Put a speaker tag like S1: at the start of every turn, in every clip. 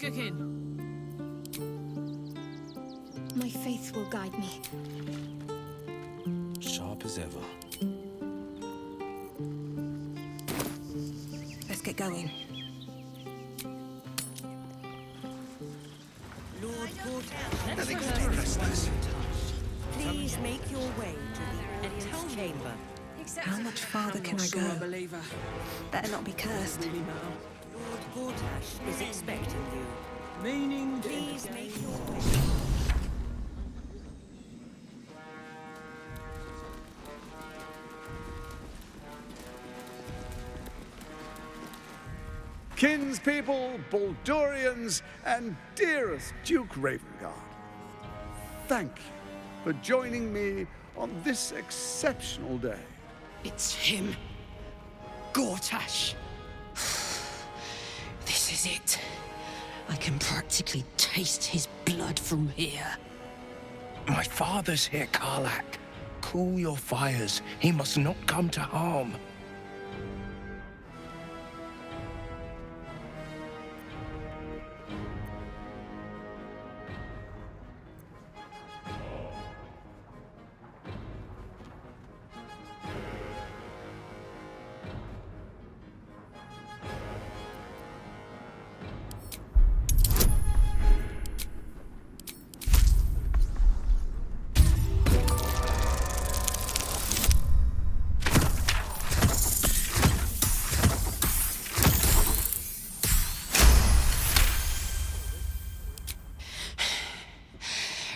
S1: Skookin.
S2: My faith will guide me.
S3: Sharp as ever.
S4: Let's get going.
S5: Lord
S6: Nothing's too restless.
S5: please make your way to the audience chamber.
S4: How much farther can I go? Better not be cursed.
S5: Lord Gortash is expecting you.
S1: Meaning.
S5: Please make your way.
S6: Kinspeople, Baldurians, and dearest Duke Ravengard, thank you for joining me on this exceptional day.
S7: It's him. Gortash. This is it. I can practically taste his blood from here.
S3: My father's here, Karlak. Cool your fires. He must not come to harm.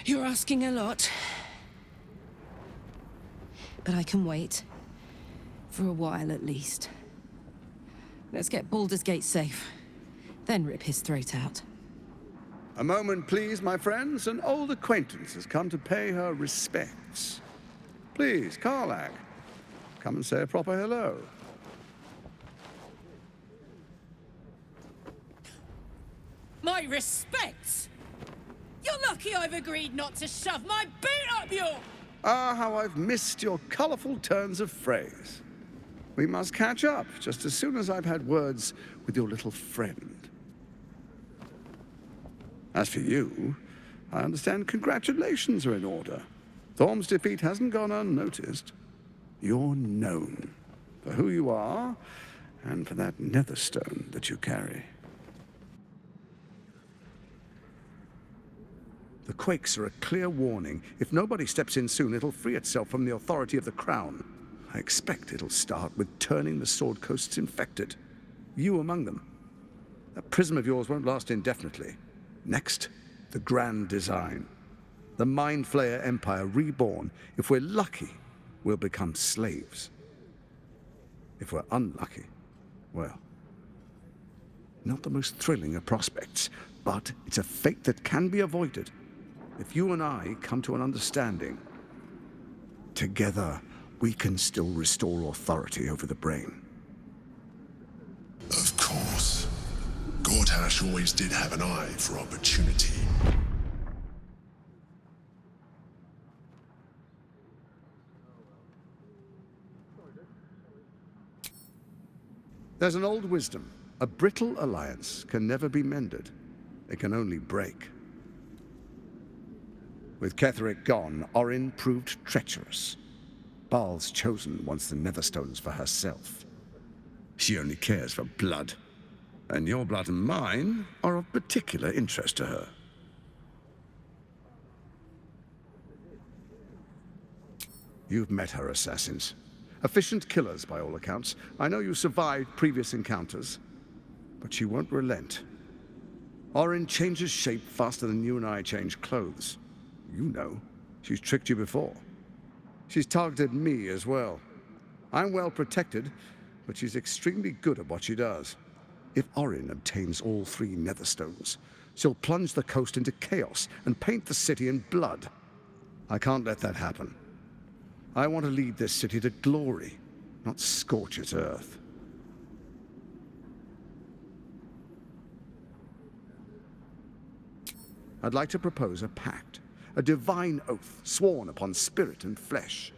S7: You're asking a lot. But I can wait. For a while, at least. Let's get Baldur's Gate safe. Then rip his throat out.
S6: A moment, please, my friends. An old acquaintance has come to pay her respects. Please, Karlak, come and say a proper hello.
S1: My respects! You're lucky I've agreed not to shove my boot up your...
S6: Ah, how I've missed your colourful turns of phrase. We must catch up just as soon as I've had words with your little friend. As for you, I understand congratulations are in order. Thorm's defeat hasn't gone unnoticed. You're known for who you are and for that netherstone that you carry. The quakes are a clear warning. If nobody steps in soon, it'll free itself from the authority of the crown. I expect it'll start with turning the Sword Coasts infected. You among them. That prism of yours won't last indefinitely. Next, the grand design. The Mind Flayer Empire reborn. If we're lucky, we'll become slaves. If we're unlucky, well, not the most thrilling of prospects, but it's a fate that can be avoided. If you and I come to an understanding, together we can still restore authority over the brain.
S8: Of course. Gortash always did have an eye for opportunity.
S6: There's an old wisdom. A brittle alliance can never be mended. It can only break. With Ketheric gone, Orin proved treacherous. Baal's chosen wants the Netherstones for herself. She only cares for blood. And your blood and mine are of particular interest to her. You've met her assassins. Efficient killers, by all accounts. I know you survived previous encounters, but she won't relent. Orin changes shape faster than you and I change clothes. You know, she's tricked you before. She's targeted me as well. I'm well protected, but she's extremely good at what she does. If Orin obtains all 3 Netherstones, she'll plunge the coast into chaos and paint the city in blood. I can't let that happen. I want to lead this city to glory, not scorch its earth. I'd like to propose a pact, a divine oath sworn upon spirit and flesh.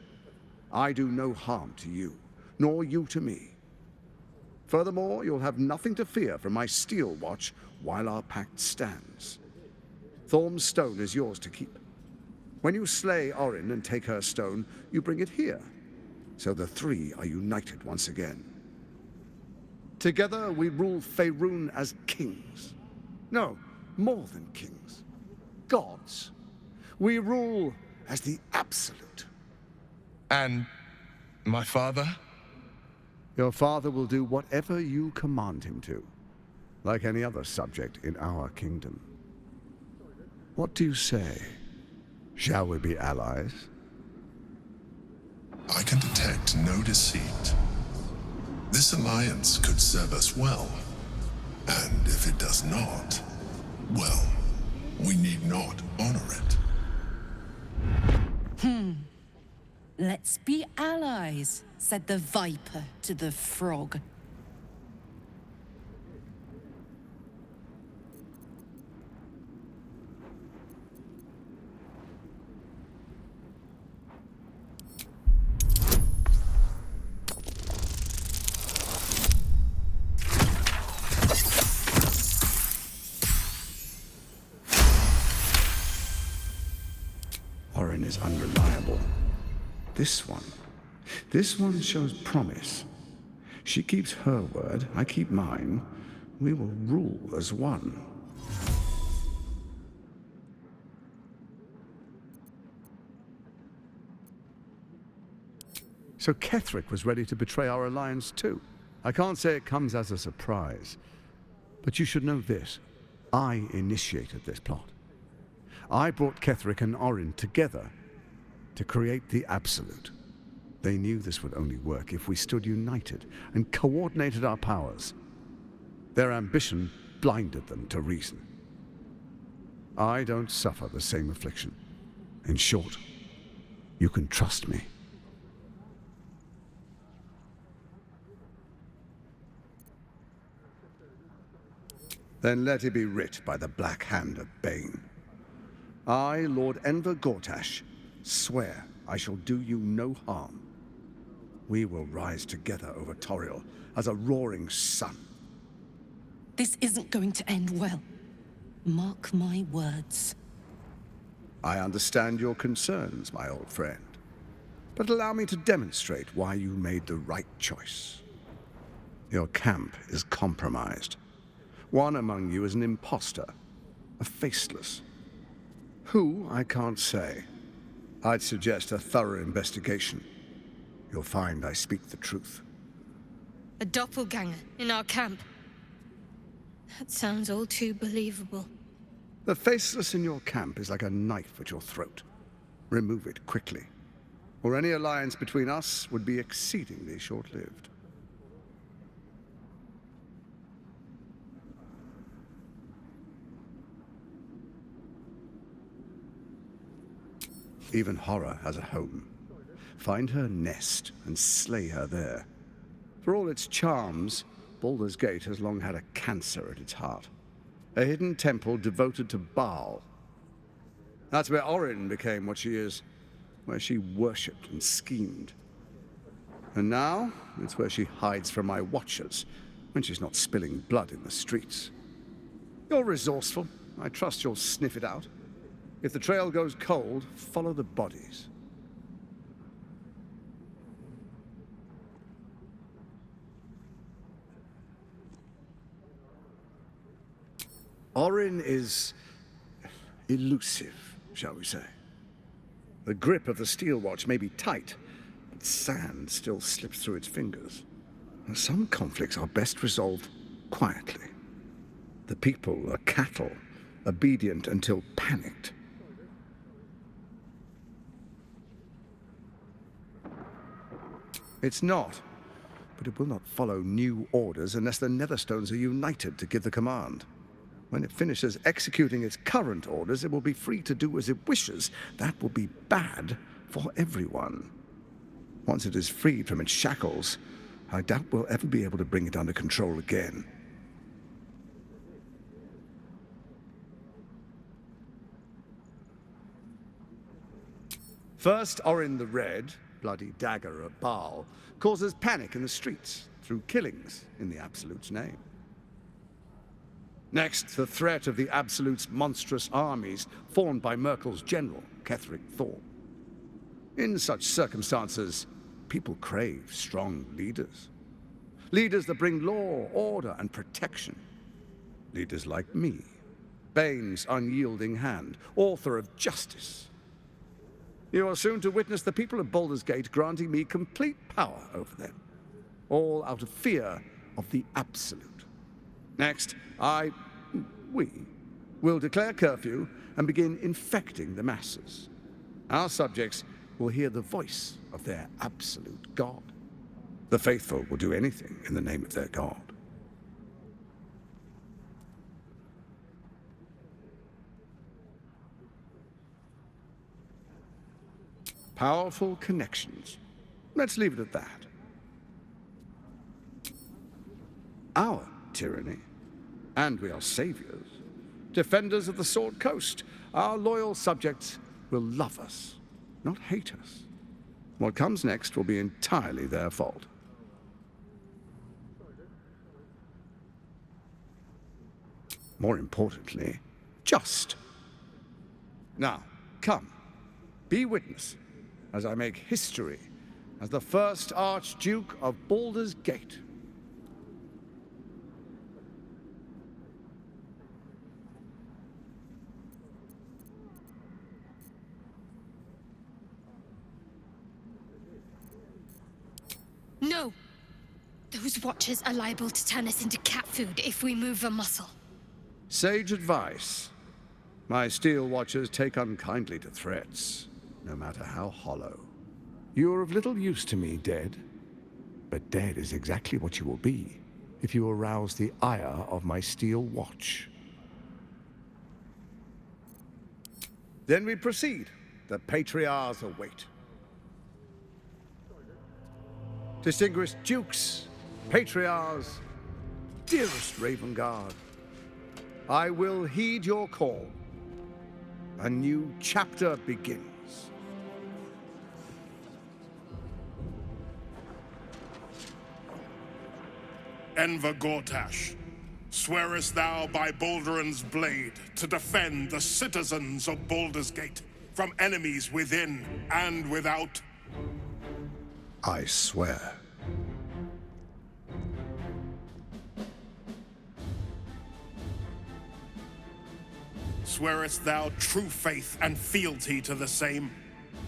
S6: I do no harm to you, nor you to me. Furthermore, you'll have nothing to fear from my steel watch while our pact stands. Thorm's stone is yours to keep. When you slay Orin and take her stone, you bring it here, so the three are united once again. Together we rule Faerun as kings. No, more than kings. Gods. We rule as the Absolute.
S3: And my father?
S6: Your father will do whatever you command him to, like any other subject in our kingdom. What do you say? Shall we be allies?
S8: I can detect no deceit. This alliance could serve us well. And if it does not, well, we need not honor it.
S1: Let's be allies, said the viper to the frog.
S6: Orin is unreliable. This one shows promise. She keeps her word, I keep mine. We will rule as one. So Ketheric was ready to betray our alliance too. I can't say it comes as a surprise. But you should know this. I initiated this plot. I brought Ketheric and Orin together to create the Absolute. They knew this would only work if we stood united and coordinated our powers. Their ambition blinded them to reason. I don't suffer the same affliction. In short, you can trust me. Then let it be writ by the black hand of Bane. I, Lord Enver Gortash, swear I shall do you no harm. We will rise together over Toriel as a roaring sun.
S1: This isn't going to end well. Mark my words.
S6: I understand your concerns, my old friend. But allow me to demonstrate why you made the right choice. Your camp is compromised. One among you is an imposter, a faceless. Who, I can't say. I'd suggest a thorough investigation. You'll find I speak the truth.
S2: A doppelganger in our camp. That sounds all too believable.
S6: The faceless in your camp is like a knife at your throat. Remove it quickly, or any alliance between us would be exceedingly short-lived. Even horror has a home. Find her nest and slay her there. For all its charms, Baldur's Gate has long had a cancer at its heart. A hidden temple devoted to Baal. That's where Orin became what she is, where she worshipped and schemed. And now, it's where she hides from my watchers, when she's not spilling blood in the streets. You're resourceful. I trust you'll sniff it out. If the trail goes cold, follow the bodies. Orin is elusive, shall we say. The grip of the steel watch may be tight, but sand still slips through its fingers. And some conflicts are best resolved quietly. The people are cattle, obedient until panicked. It's not, but it will not follow new orders unless the Netherstones are united to give the command. When it finishes executing its current orders, it will be free to do as it wishes. That will be bad for everyone. Once it is freed from its shackles, I doubt we'll ever be able to bring it under control again. First, Orin the Red, bloody dagger of Baal, causes panic in the streets, through killings in the Absolute's name. Next, the threat of the Absolute's monstrous armies formed by Merkel's general, Ketheric Thor. In such circumstances, people crave strong leaders. Leaders that bring law, order, and protection. Leaders like me, Bane's unyielding hand, author of justice. You are soon to witness the people of Baldur's Gate granting me complete power over them, all out of fear of the Absolute. Next, we will declare curfew and begin infecting the masses. Our subjects will hear the voice of their absolute god. The faithful will do anything in the name of their god. Powerful connections. Let's leave it at that. Our tyranny. And we are saviors. Defenders of the Sword Coast. Our loyal subjects will love us, not hate us. What comes next will be entirely their fault. More importantly, just. Now, come, be witness as I make history as the first Archduke of Baldur's Gate.
S2: No! Those watchers are liable to turn us into cat food if we move a muscle.
S6: Sage advice. My steel watchers take unkindly to threats, no matter how hollow. You are of little use to me, dead. But dead is exactly what you will be if you arouse the ire of my steel watch. Then we proceed. The patriarchs await. Distinguished dukes, patriarchs, dearest Ravengard, I will heed your call. A new chapter begins.
S9: Enver Gortash, swearest thou by Balduran's blade to defend the citizens of Baldur's Gate from enemies within and without?
S6: I swear.
S9: Swearest thou true faith and fealty to the same,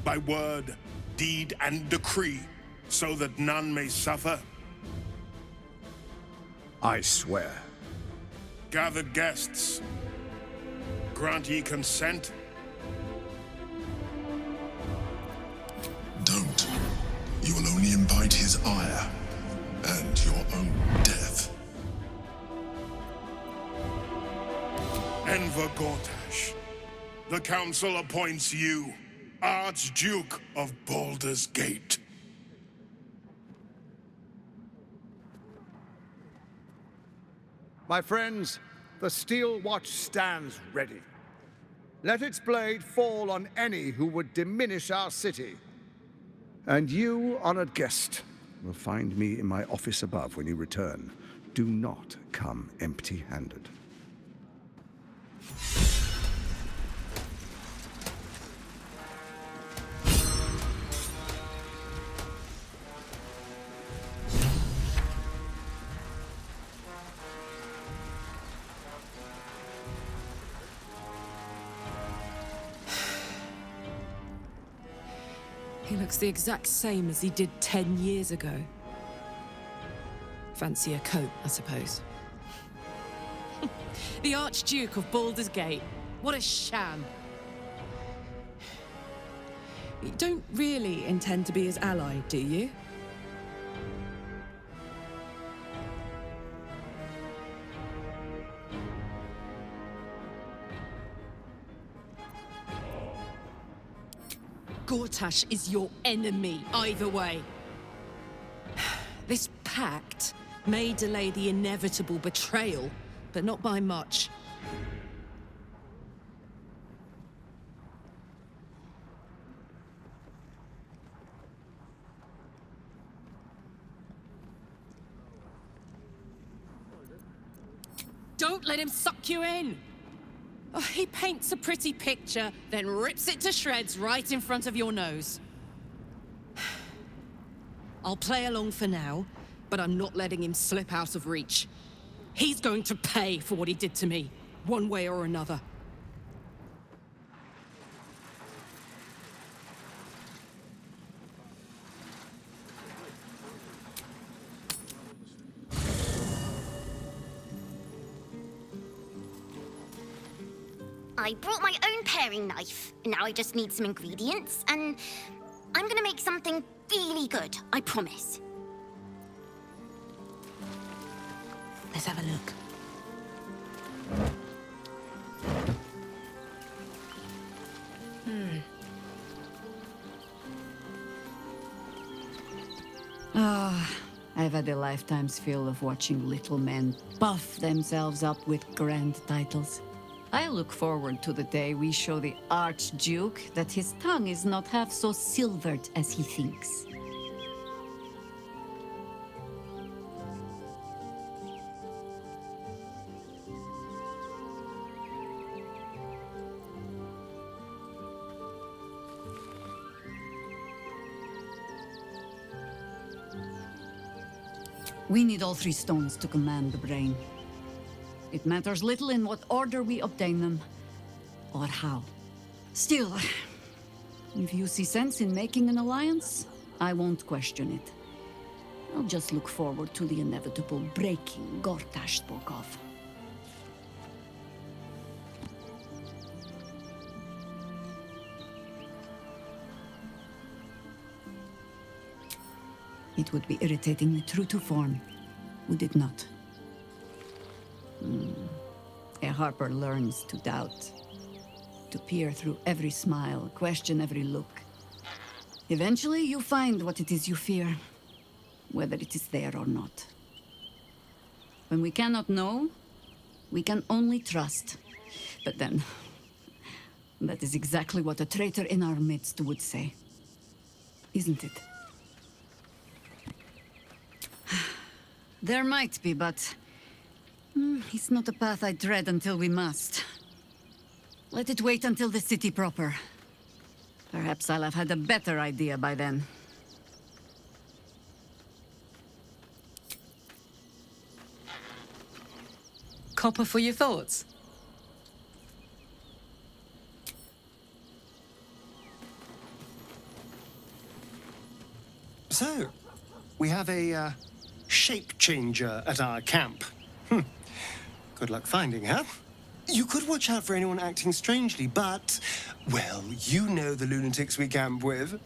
S9: by word, deed, and decree, so that none may suffer?
S6: I swear.
S9: Gathered guests, grant ye consent?
S8: Don't. You will only invite his ire and your own death.
S9: Enver Gortash, the Council appoints you Archduke of Baldur's Gate.
S6: My friends, the steel watch stands ready. Let its blade fall on any who would diminish our city. And you, honored guest, will find me in my office above when you return. Do not come empty-handed.
S7: He looks the exact same as he did 10 years ago. Fancy a coat, I suppose. The Archduke of Baldur's Gate. What a sham. You don't really intend to be his ally, do you? Gortash is your enemy, either way. This pact may delay the inevitable betrayal, but not by much. Don't let him suck you in! Oh, he paints a pretty picture, then rips it to shreds right in front of your nose. I'll play along for now, but I'm not letting him slip out of reach. He's going to pay for what he did to me, one way or another.
S10: I brought my own paring knife. Now I just need some ingredients, and I'm gonna make something really good, I promise.
S4: Let's have a look.
S11: I've had a lifetime's fill of watching little men puff themselves up with grand titles. I look forward to the day we show the Archduke that his tongue is not half so silvered as he thinks. We need all 3 stones to command the brain. It matters little in what order we obtain them, or how. Still, if you see sense in making an alliance, I won't question it. I'll just look forward to the inevitable breaking Gortash spoke of. It would be irritatingly true to form, would it not? A harper learns to doubt, to peer through every smile, question every look. Eventually, you find what it is you fear, whether it is there or not. When we cannot know, we can only trust. But then, that is exactly what a traitor in our midst would say. Isn't it? There might be, but it's not a path I tread until we must. Let it wait until the city proper. Perhaps I'll have had a better idea by then.
S7: Copper for your thoughts?
S12: So, we have a shape changer at our camp. Good luck finding her. You could watch out for anyone acting strangely, but, well, you know the lunatics we camp with.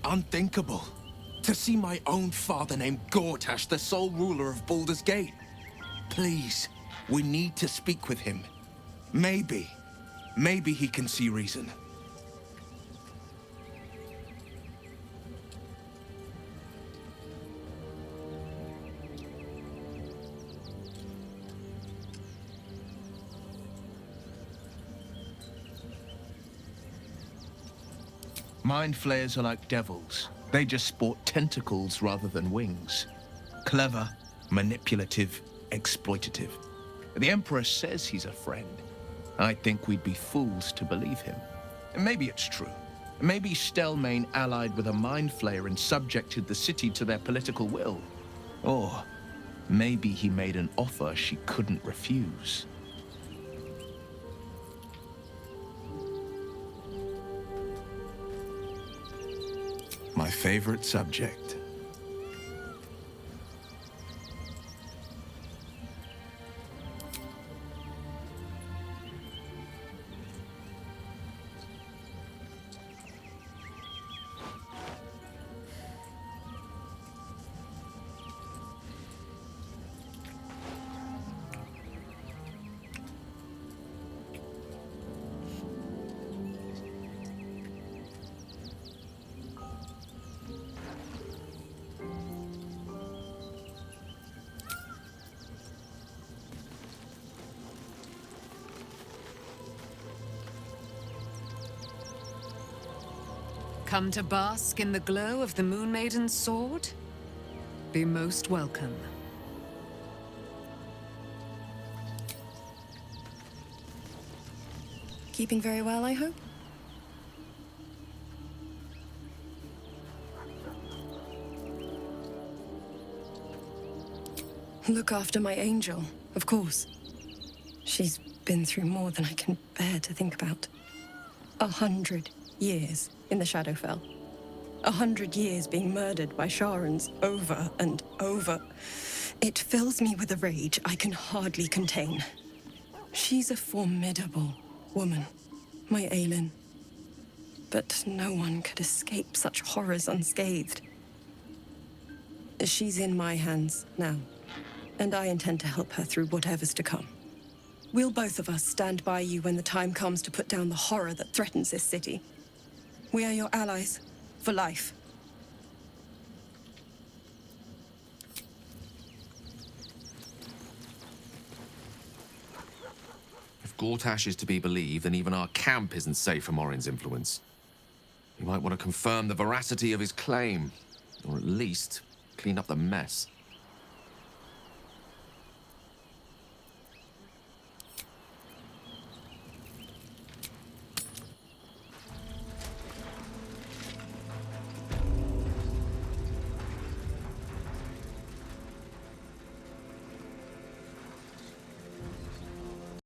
S3: Unthinkable. To see my own father named Gortash, the sole ruler of Baldur's Gate. Please, we need to speak with him. Maybe he can see reason. Mind flayers are like devils. They just sport tentacles rather than wings. Clever, manipulative, exploitative. The Emperor says he's a friend. I think we'd be fools to believe him. And maybe it's true. Maybe Stelmane allied with a mind flayer and subjected the city to their political will. Or maybe he made an offer she couldn't refuse. My favorite subject.
S7: Come to bask in the glow of the Moon Maiden's sword? Be most welcome.
S4: Keeping very well, I hope? Look after my angel, of course. She's been through more than I can bear to think about. 100 years in the Shadowfell. 100 years being murdered by Sharans over and over. It fills me with a rage I can hardly contain. She's a formidable woman, my Aelin. But no one could escape such horrors unscathed. She's in my hands now, and I intend to help her through whatever's to come. We'll both of us stand by you when the time comes to put down the horror that threatens this city. We are your allies, for life.
S13: If Gortash is to be believed, then even our camp isn't safe from Orin's influence. We might want to confirm the veracity of his claim, or at least clean up the mess.